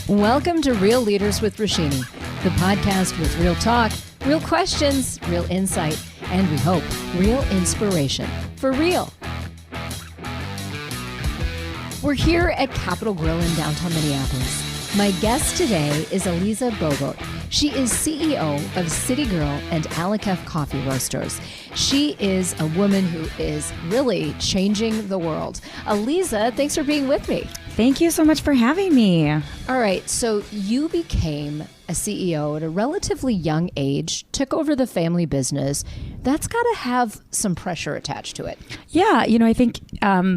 Welcome to Real Leaders with Roshini, the podcast with real talk, real questions, real insight, and we hope real inspiration for real. We're here at Capitol Grill in downtown Minneapolis. My guest today is Alyza Bohbot. She is CEO of City Girl and Alyzas Coffee Roasters. She is a woman who is really changing the world. Alyza, thanks for being with me. Thank you so much for having me. All right, so you became a CEO at a relatively young age, took over the family business. That's got to have some pressure attached to it. Yeah, I think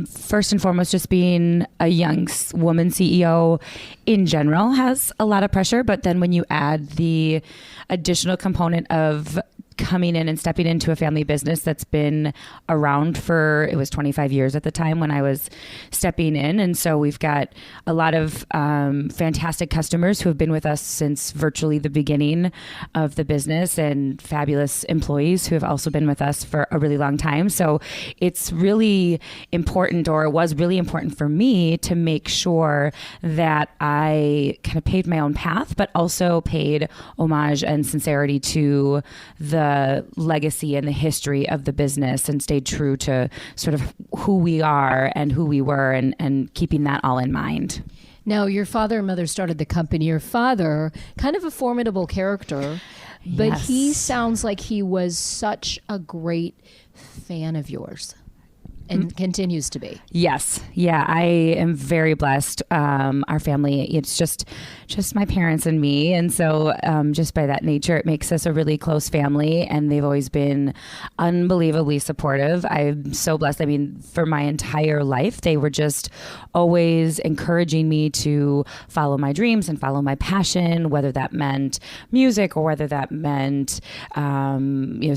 first and foremost, just being a young woman CEO in general has a lot of pressure. But then when you add the additional component of coming in and stepping into a family business that's been around for, it was 25 years at the time when I was stepping in. And so we've got a lot of fantastic customers who have been with us since virtually the beginning of the business, and fabulous employees who have also been with us for a really long time. So it's really important, or it was really important for me to make sure that I kind of paved my own path, but also paid homage and sincerity to the legacy and the history of the business, and stayed true to sort of who we are and who we were, and keeping that all in mind. Now, your father and mother started the company. Your father, kind of a formidable character, but Yes. He sounds like he was such a great fan of yours. And continues to be. Yes. Yeah, I am very blessed. Our family, it's just my parents and me. And so just by that nature, it makes us a really close family. And they've always been unbelievably supportive. I'm so blessed. I mean, for my entire life, they were just always encouraging me to follow my dreams and follow my passion, whether that meant music or whether that meant,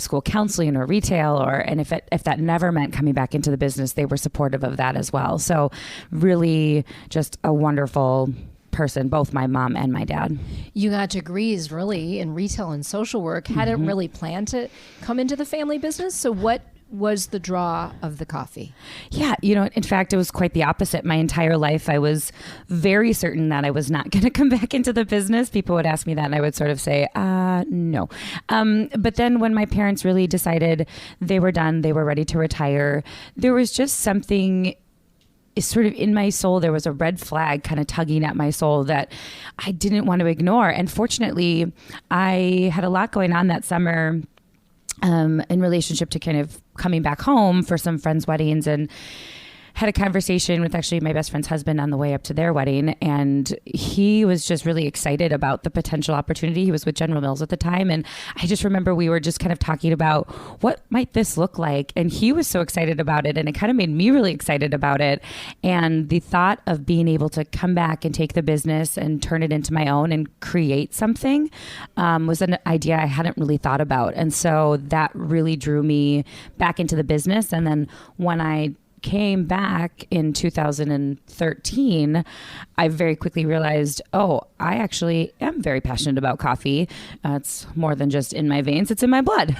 school counseling or retail, and if that never meant coming back into the business, they were supportive of that as well. So really just a wonderful person, both my mom and my dad. You got degrees really in retail and social work, hadn't really planned to come into the family business. So what was the draw of the coffee? Yeah, in fact, it was quite the opposite. My entire life, I was very certain that I was not going to come back into the business. People would ask me that and I would sort of say, no. But then when my parents really decided they were done, they were ready to retire, there was just something sort of in my soul. There was a red flag kind of tugging at my soul that I didn't want to ignore. And fortunately, I had a lot going on that summer in relationship to kind of coming back home for some friends' weddings, and had a conversation with actually my best friend's husband on the way up to their wedding. And he was just really excited about the potential opportunity. He was with General Mills at the time. And I just remember we were just kind of talking about what might this look like. And he was so excited about it. And it kind of made me really excited about it. And the thought of being able to come back and take the business and turn it into my own and create something was an idea I hadn't really thought about. And so that really drew me back into the business. And then when I came back in 2013, I very quickly realized, I actually am very passionate about coffee. It's more than just in my veins, it's in my blood.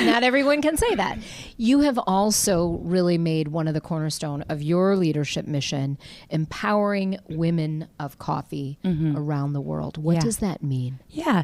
Not everyone can say that. You have also really made one of the cornerstone of your leadership mission, empowering women of coffee around the world. What does that mean? Yeah.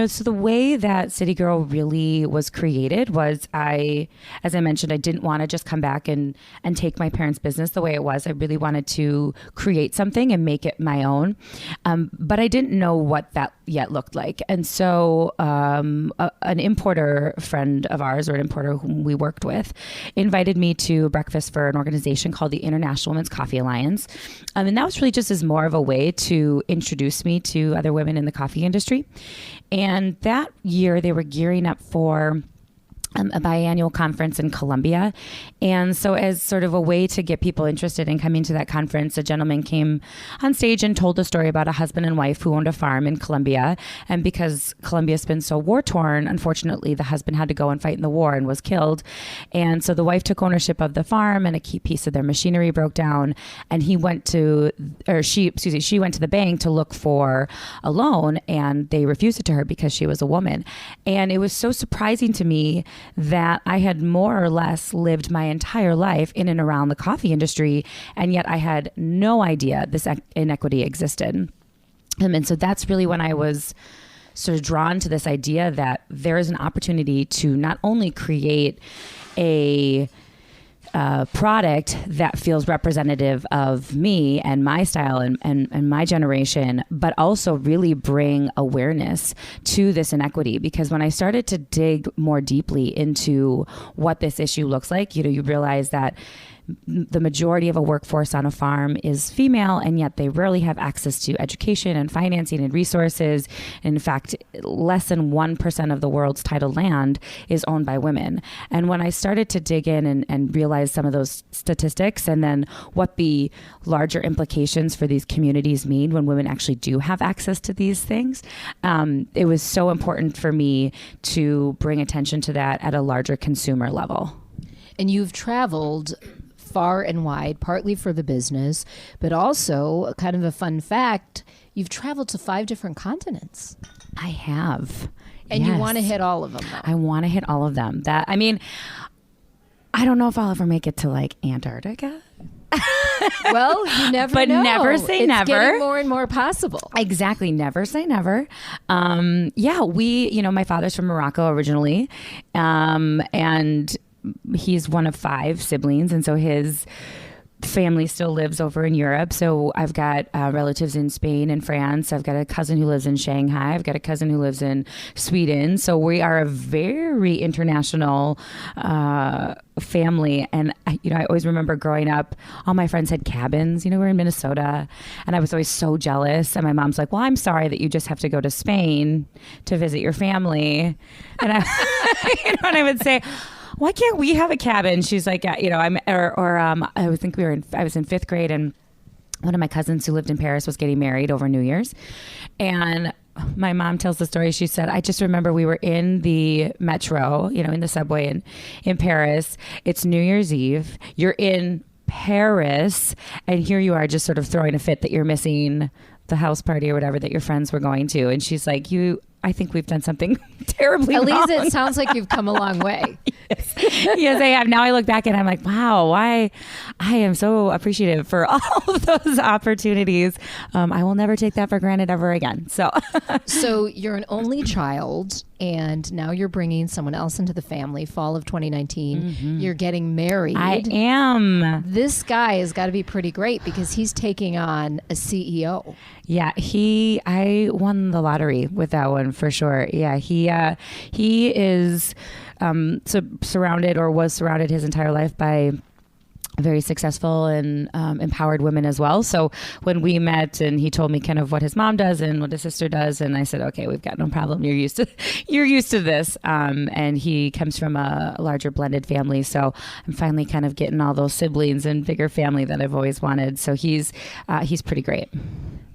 So the way that City Girl really was created was as I mentioned, I didn't want to just come back and take my parents' business the way it was. I really wanted to create something and make it my own. But I didn't know what that yet looked like. And so an importer friend of ours, or an importer whom we worked with, invited me to breakfast for an organization called the International Women's Coffee Alliance. And that was really just as more of a way to introduce me to other women in the coffee industry. And that year they were gearing up for a biannual conference in Colombia. And so as sort of a way to get people interested in coming to that conference, a gentleman came on stage and told a story about a husband and wife who owned a farm in Colombia. And because Colombia's been so war-torn, unfortunately, the husband had to go and fight in the war and was killed. And so the wife took ownership of the farm, and a key piece of their machinery broke down. And she went to the bank to look for a loan, and they refused it to her because she was a woman. And it was so surprising to me that I had more or less lived my entire life in and around the coffee industry, and yet I had no idea this inequity existed. And so that's really when I was sort of drawn to this idea that there is an opportunity to not only create a product that feels representative of me and my style and my generation, but also really bring awareness to this inequity. Because when I started to dig more deeply into what this issue looks like, you realize that the majority of a workforce on a farm is female, and yet they rarely have access to education and financing and resources. In fact, less than 1% of the world's titled land is owned by women. And when I started to dig in and realize some of those statistics, and then what the larger implications for these communities mean when women actually do have access to these things, it was so important for me to bring attention to that at a larger consumer level. And you've traveled far and wide, partly for the business, but also kind of a fun fact, you've traveled to 5 different continents. I have. And yes. You want to hit all of them, though. I want to hit all of them. I don't know if I'll ever make it to like Antarctica. Well, you never but know. never say it's never. It's getting more and more possible. Exactly. Never say never. My father's from Morocco originally. And he's one of 5 siblings. And so his family still lives over in Europe. So I've got relatives in Spain and France. I've got a cousin who lives in Shanghai. I've got a cousin who lives in Sweden. So we are a very international family. And I always remember growing up, all my friends had cabins. We're in Minnesota, and I was always so jealous. And my mom's like, "Well, I'm sorry that you just have to go to Spain to visit your family." And I would say, "Why can't we have a cabin?" She's like, I think I was in 5th grade, and one of my cousins who lived in Paris was getting married over New Year's. And my mom tells the story. She said, "I just remember we were in the metro, in the subway in Paris. It's New Year's Eve. You're in Paris, and here you are just sort of throwing a fit that you're missing the house party or whatever that your friends were going to." And she's like, I think we've done something terribly wrong. Alyza, it sounds like you've come a long way. Yes, I have. Now I look back and I'm like, wow, I am so appreciative for all of those opportunities. I will never take that for granted ever again. So you're an only child, and now you're bringing someone else into the family. Fall of 2019, mm-hmm. You're getting married. I am. This guy has got to be pretty great because he's taking on a CEO. Yeah, I won the lottery with that one for sure. Yeah, he is surrounded, or was surrounded his entire life by very successful and empowered women as well. So when we met, and he told me kind of what his mom does and what his sister does, and I said, "Okay, we've got no problem. You're used to this." And he comes from a larger blended family, so I'm finally kind of getting all those siblings and bigger family that I've always wanted. So he's pretty great.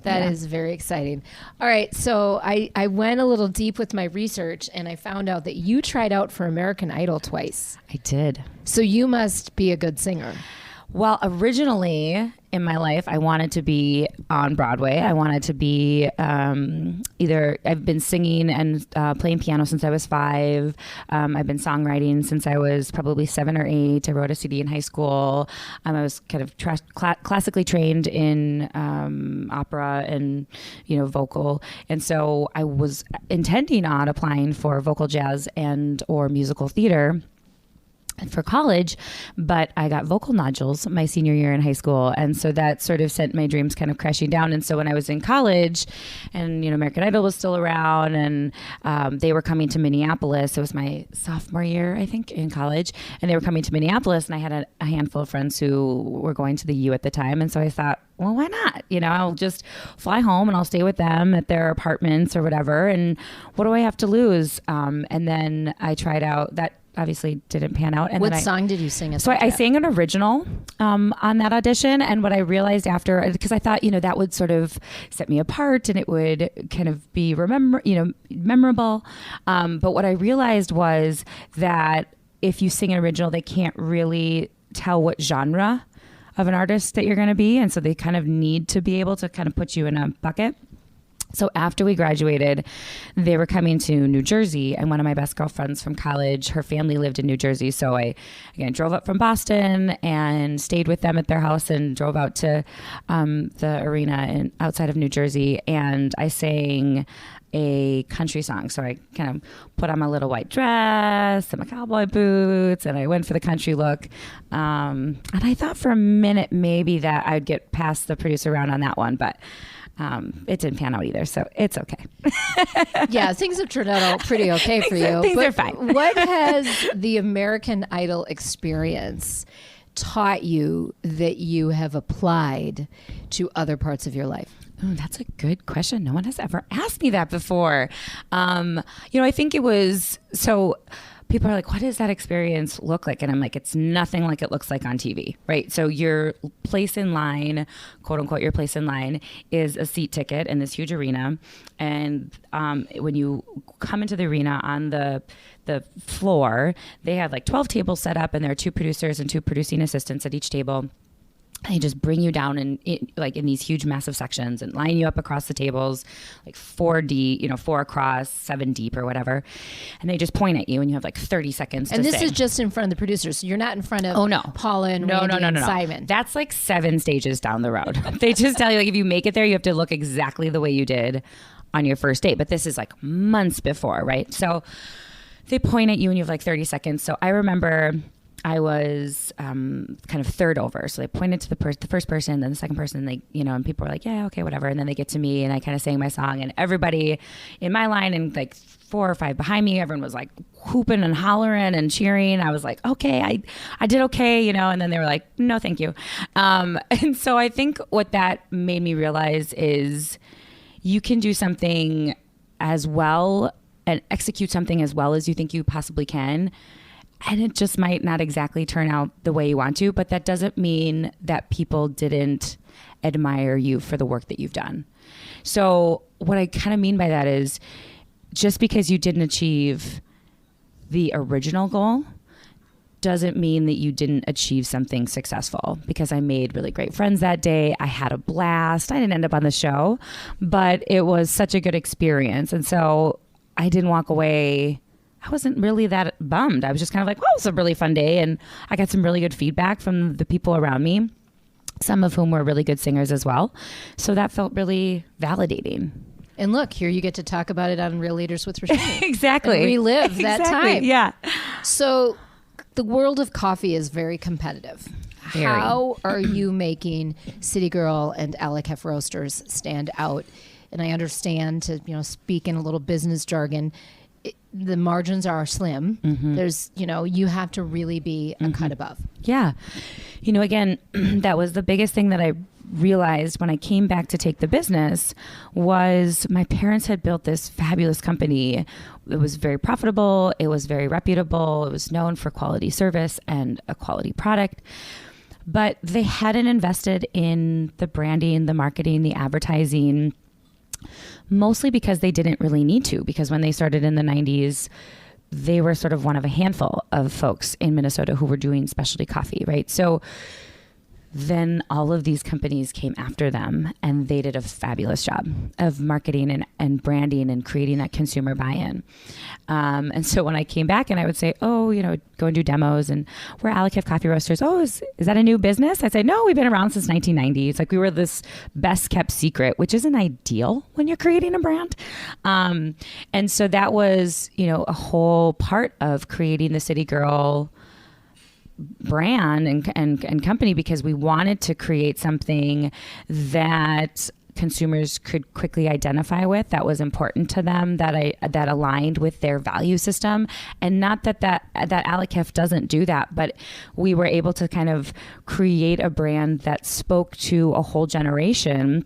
That is very exciting. All right. So I went a little deep with my research, and I found out that you tried out for American Idol twice. I did. So you must be a good singer. Well, originally in my life, I wanted to be on Broadway. I wanted to be I've been singing and playing piano since I was 5. I've been songwriting since I was probably 7 or 8. I wrote a CD in high school. I was kind of classically trained in opera and, vocal. And so I was intending on applying for vocal jazz and or musical theater for college, but I got vocal nodules my senior year in high school. And so that sort of sent my dreams kind of crashing down. And so when I was in college and, American Idol was still around, and they were coming to Minneapolis, it was my sophomore year, I think, in college, and they were coming to Minneapolis, and I had a handful of friends who were going to the U at the time. And so I thought, well, why not? I'll just fly home and I'll stay with them at their apartments or whatever. And what do I have to lose? And then I tried out that. Obviously didn't pan out. And what song did you sing? So I sang an original on that audition. And what I realized after, because I thought, that would sort of set me apart and it would kind of be memorable. But what I realized was that if you sing an original, they can't really tell what genre of an artist that you're going to be. And so they kind of need to be able to kind of put you in a bucket. So after we graduated, they were coming to New Jersey, and one of my best girlfriends from college, her family lived in New Jersey. So I, again, drove up from Boston and stayed with them at their house and drove out to the arena outside of New Jersey. And I sang a country song. So I kind of put on my little white dress and my cowboy boots, and I went for the country look. And I thought for a minute maybe that I'd get past the producer round on that one, but it didn't pan out either, so it's okay. Yeah, things have turned out pretty okay for you. Things are fine. What has the American Idol experience taught you that you have applied to other parts of your life? Oh, that's a good question. No one has ever asked me that before. I think it was so. People are like, what does that experience look like? And I'm like, it's nothing like it looks like on TV, right? So your place in line, quote unquote, your place in line is a seat ticket in this huge arena. And when you come into the arena on the floor, they have like 12 tables set up, and there are 2 producers and 2 producing assistants at each table. They just bring you down in these huge, massive sections and line you up across the tables, like 4D, 4 across, 7 deep or whatever. And they just point at you, and you have like 30 seconds to sing. And this is just in front of the producers. So you're not in front of Paula and Randy and Simon. That's like 7 stages down the road. They just tell you, like, if you make it there, you have to look exactly the way you did on your first date. But this is like months before, right? So they point at you and you have like 30 seconds. So I remember I was kind of third over. So they pointed to the first person, then the second person, and people were like, yeah, okay, whatever. And then they get to me, and I kind of sang my song, and everybody in my line and like 4 or 5 behind me, everyone was like whooping and hollering and cheering. I was like, okay, I did okay, and then they were like, no, thank you. And so I think what that made me realize is you can do something as well and execute something as well as you think you possibly can, and it just might not exactly turn out the way you want to, but that doesn't mean that people didn't admire you for the work that you've done. So what I kind of mean by that is, just because you didn't achieve the original goal doesn't mean that you didn't achieve something successful, because I made really great friends that day. I had a blast. I didn't end up on the show, but it was such a good experience. And so I didn't walk away. I wasn't really that bummed. I was just kind of like, well, it was a really fun day. And I got some really good feedback from the people around me, some of whom were really good singers as well. So that felt really validating. And look, here you get to talk about it on Real Leaders with Roshini. Exactly. And relive that time. Yeah. So the world of coffee is very competitive. Very. How are you making City Girl and Alyzas Roasters stand out? And I understand, to speak in a little business jargon, the margins are slim. Mm-hmm. There's, you have to really be a cut above. Yeah. Again, that was the biggest thing that I realized when I came back to take the business was my parents had built this fabulous company. It was very profitable. It was very reputable. It was known for quality service and a quality product. But they hadn't invested in the branding, the marketing, the advertising, mostly because they didn't really need to, because when they started in the 90s, they were sort of one of a handful of folks in Minnesota who were doing specialty coffee, right? So then all of these companies came after them, and they did a fabulous job of marketing and branding and creating that consumer buy-in. And so when I came back and I would say, go and do demos, and we're Alyzas Coffee Roasters. Oh, is that a new business? I'd say, no, we've been around since 1990. It's like we were this best kept secret, which isn't ideal when you're creating a brand. And so that was, a whole part of creating the City Girl brand and company, because we wanted to create something that consumers could quickly identify with, that was important to them, that aligned with their value system. And not that Alyzas doesn't do that, but we were able to kind of create a brand that spoke to a whole generation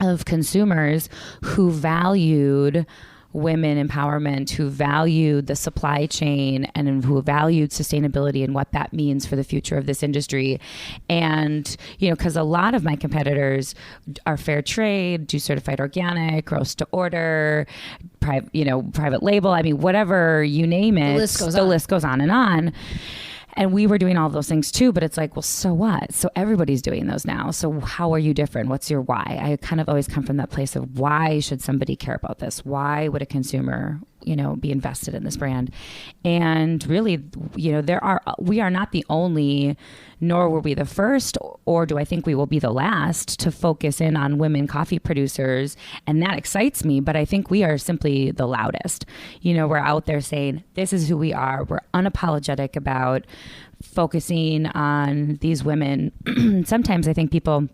of consumers who valued women empowerment, who valued the supply chain, and who valued sustainability and what that means for the future of this industry. And, because a lot of my competitors are fair trade, do certified organic, roast to order, private label. I mean, whatever you name it, the list goes on and on. And we were doing all those things too, but it's like, well, so what? So everybody's doing those now. So how are you different? What's your why? I kind of always come from that place of why should somebody care about this? Why would a consumer, be invested in this brand? And really, we are not the only, nor were we the first, or do I think we will be the last to focus in on women coffee producers. And that excites me, but I think we are simply the loudest. We're out there saying, this is who we are. We're unapologetic about focusing on these women. Sometimes I think people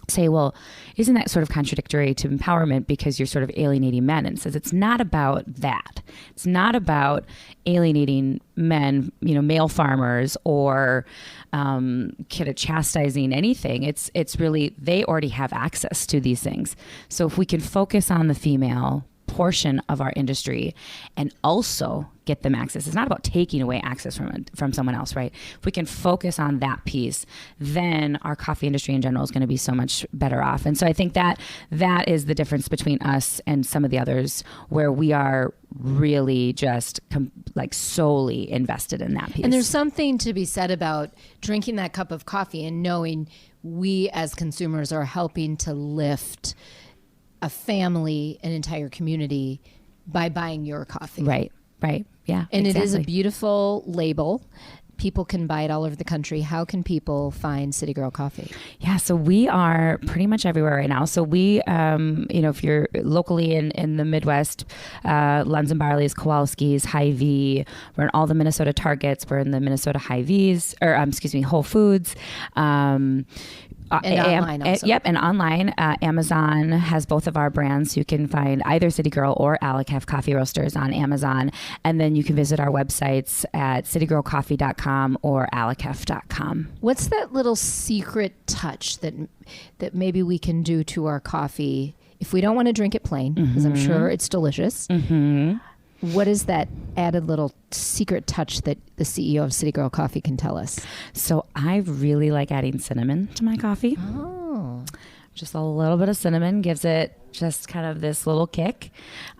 say, well, isn't that sort of contradictory to empowerment because you're sort of alienating men? And says it's not about that. It's not about alienating men, male farmers, or kind of chastising anything. It's really, they already have access to these things. So if we can focus on the female portion of our industry and also get them access. It's not about taking away access from someone else, right? If we can focus on that piece, then our coffee industry in general is going to be so much better off. And so I think that is the difference between us and some of the others, where we are really just solely invested in that piece. And there's something to be said about drinking that cup of coffee and knowing we as consumers are helping to lift a family, an entire community by buying your coffee. Right. Yeah. And exactly. It is a beautiful label. People can buy it all over the country. How can people find City Girl Coffee? Yeah, so we are pretty much everywhere right now. So we, if you're locally in the Midwest, Lunds and Barley's, Kowalski's, Hy-Vee, we're in all the Minnesota Targets. We're in the Minnesota Hy-Vees, Whole Foods. And online also. Yep, and online. Amazon has both of our brands. You can find either City Girl or Alyzas Coffee Roasters on Amazon. And then you can visit our websites at citygirlcoffee.com or alyzas.com. What's that little secret touch that maybe we can do to our coffee if we don't want to drink it plain, because I'm sure it's delicious? Mm-hmm. What is that added little secret touch that the CEO of City Girl Coffee can tell us? So I really like adding cinnamon to my coffee. Oh. Just a little bit of cinnamon gives it just kind of this little kick.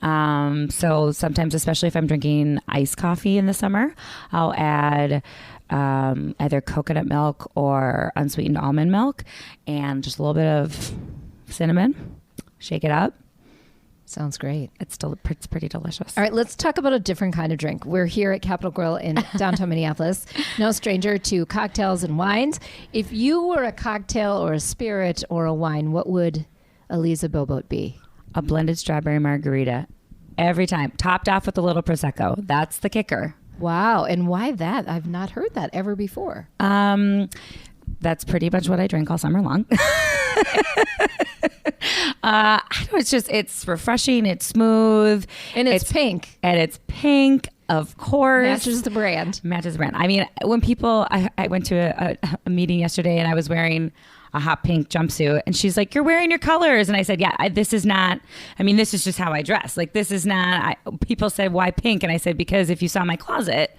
So sometimes, especially if I'm drinking iced coffee in the summer, I'll add either coconut milk or unsweetened almond milk and just a little bit of cinnamon. Shake it up. Sounds great. It's pretty delicious. All right, let's talk about a different kind of drink. We're here at Capitol Grill in downtown Minneapolis. No stranger to cocktails and wines. If you were a cocktail or a spirit or a wine, what would Alyza Bohbot be? A blended strawberry margarita. Every time. Topped off with a little Prosecco. That's the kicker. Wow. And why that? I've not heard that ever before. That's pretty much what I drink all summer long. I don't know, it's refreshing, it's smooth. And it's pink. And it's pink, of course. Matches the brand. I mean, when people, I went to a meeting yesterday and I was wearing a hot pink jumpsuit and she's like, you're wearing your colors. And I said, yeah, this is just how I dress. Like, this is not, people said, why pink? And I said, because if you saw my closet,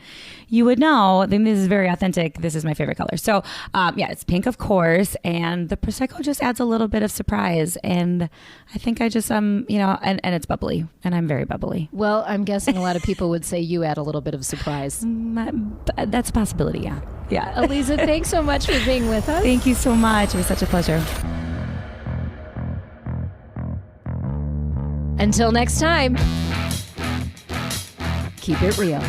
you would know, then this is very authentic. This is my favorite color. So it's pink, of course. And the Prosecco just adds a little bit of surprise. And I think I just, and it's bubbly and I'm very bubbly. Well, I'm guessing a lot of people would say you add a little bit of surprise. That's a possibility. Yeah. Yeah. Alyza, thanks so much for being with us. Thank you so much. It was such a pleasure. Until next time, keep it real.